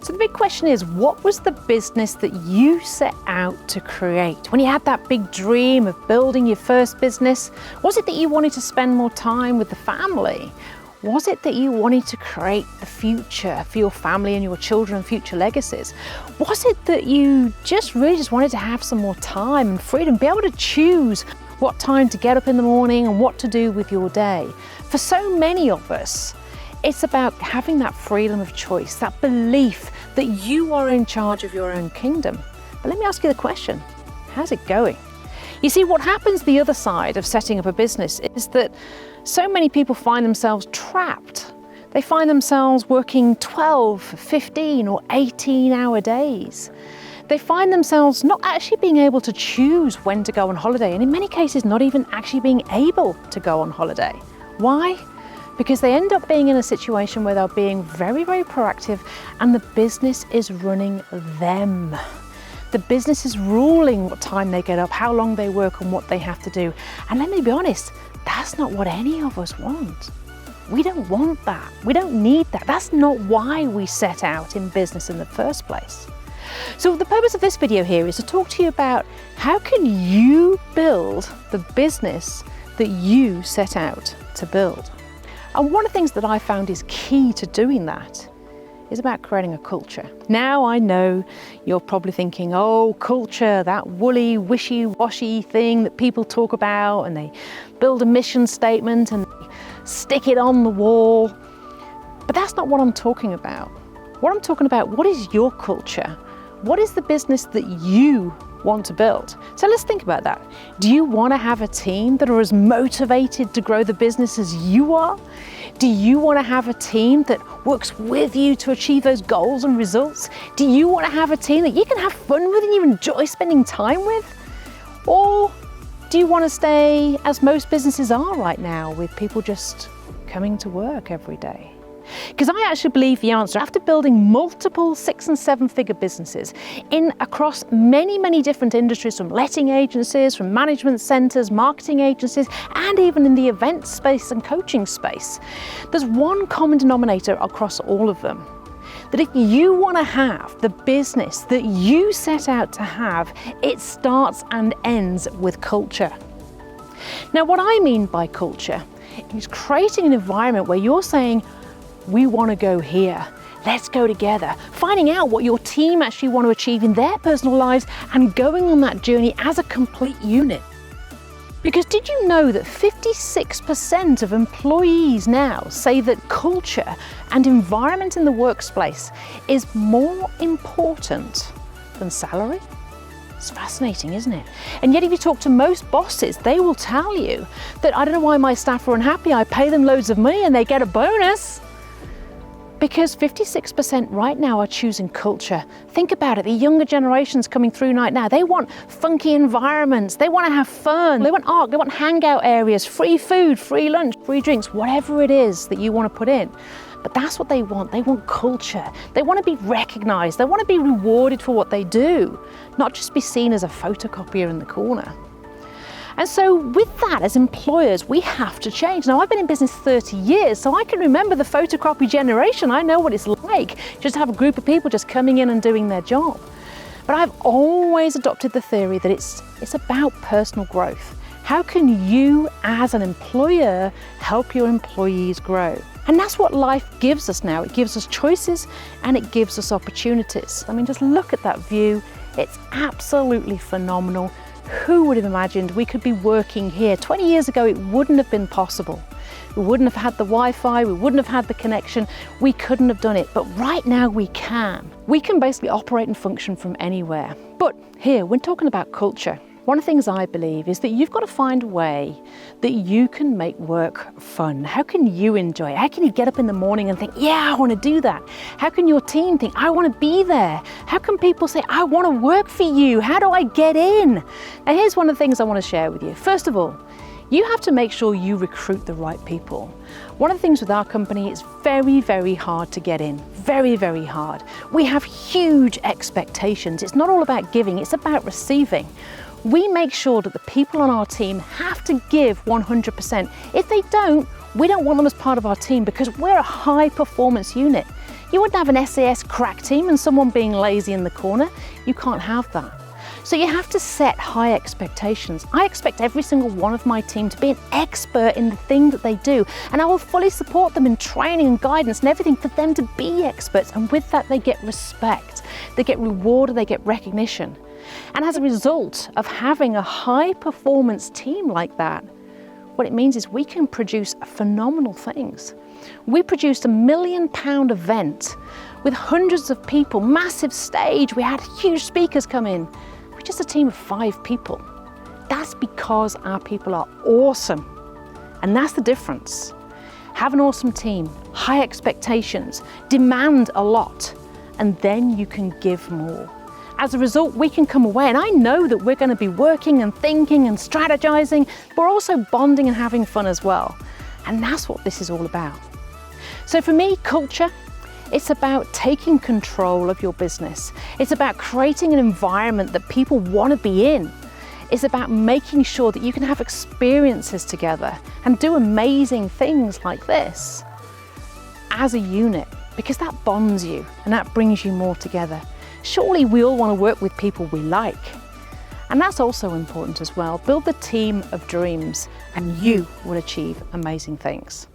So the big question is, what was the business that you set out to create? When you had that big dream of building your first business, was it that you wanted to spend more time with the family? Was it that you wanted to create the future for your family and your children and future legacies? Was it that you really just wanted to have some more time and freedom, be able to choose what time to get up in the morning and what to do with your day? For so many of us, it's about having that freedom of choice, that belief that you are in charge of your own kingdom. But let me ask you the question, how's it going? You see, what happens the other side of setting up a business is that so many people find themselves trapped. They find themselves working 12, 15 or 18-hour days. They find themselves not actually being able to choose when to go on holiday, and in many cases not even actually being able to go on holiday. Why? Because they end up being in a situation where they're being very, very proactive and the business is running them. The business is ruling what time they get up, how long they work and what they have to do. And let me be honest, that's not what any of us want. We don't want that. We don't need that. That's not why we set out in business in the first place. So the purpose of this video here is to talk to you about how can you build the business that you set out to build. And one of the things that I found is key to doing that is about creating a culture. Now I know you're probably thinking, oh, culture, that woolly, wishy-washy thing that people talk about and they build a mission statement and stick it on the wall. But that's not what I'm talking about. What I'm talking about, what is your culture? What is the business that you want to build? So let's think about that. Do you want to have a team that are as motivated to grow the business as you are? Do you want to have a team that works with you to achieve those goals and results? Do you want to have a team that you can have fun with and you enjoy spending time with? Or do you want to stay as most businesses are right now, with people just coming to work every day? Because I actually believe the answer, after building multiple 6- and 7-figure businesses across many, many different industries, from letting agencies, from management centers, marketing agencies, and even in the event space and coaching space, there's one common denominator across all of them. That if you want to have the business that you set out to have, it starts and ends with culture. Now, what I mean by culture is creating an environment where you're saying, we want to go here, let's go together, finding out what your team actually want to achieve in their personal lives and going on that journey as a complete unit. Because did you know that 56% of employees now say that culture and environment in the workplace is more important than salary? It's fascinating, isn't it? And yet if you talk to most bosses, they will tell you that I don't know why my staff are unhappy, I pay them loads of money and they get a bonus. Because 56% right now are choosing culture. Think about it, the younger generations coming through right now, they want funky environments, they want to have fun, they want art, they want hangout areas, free food, free lunch, free drinks, whatever it is that you want to put in. But that's what they want culture. They want to be recognized, they want to be rewarded for what they do, not just be seen as a photocopier in the corner. And so with that, as employers, we have to change. Now, I've been in business 30 years, so I can remember the photocopy generation. I know what it's like just to have a group of people just coming in and doing their job. But I've always adopted the theory that it's about personal growth. How can you, as an employer, help your employees grow? And that's what life gives us now. It gives us choices and it gives us opportunities. I mean, just look at that view. It's absolutely phenomenal. Who would have imagined we could be working here? 20 years ago, it wouldn't have been possible. We wouldn't have had the Wi-Fi, we wouldn't have had the connection, we couldn't have done it. But right now we can. We can basically operate and function from anywhere. But here, we're talking about culture. One of the things I believe is that you've got to find a way that you can make work fun. How can you enjoy it? How can you get up in the morning and think, yeah, I want to do that? How can your team think, I want to be there? How can people say, I want to work for you? How do I get in? Now, here's one of the things I want to share with you. First of all, you have to make sure you recruit the right people. One of the things with our company, it's very, very hard to get in. Very, very hard. We have huge expectations. It's not all about giving, it's about receiving. We make sure that the people on our team have to give 100%. If they don't, we don't want them as part of our team because we're a high performance unit. You wouldn't have an SAS crack team and someone being lazy in the corner. You can't have that. So you have to set high expectations. I expect every single one of my team to be an expert in the thing that they do, and I will fully support them in training and guidance and everything for them to be experts, and with that they get respect, they get rewarded, they get recognition. And as a result of having a high performance team like that, what it means is we can produce phenomenal things. We produced a £1 million event with hundreds of people, massive stage, we had huge speakers come in. We're just a team of 5 people. That's because our people are awesome. And that's the difference. Have an awesome team, high expectations, demand a lot, and then you can give more. As a result, we can come away, and I know that we're going to be working and thinking and strategizing, but we're also bonding and having fun as well. And that's what this is all about. So for me, culture, it's about taking control of your business. It's about creating an environment that people want to be in. It's about making sure that you can have experiences together and do amazing things like this as a unit, because that bonds you and that brings you more together. Surely we all want to work with people we like. And that's also important as well. Build the team of dreams and you will achieve amazing things.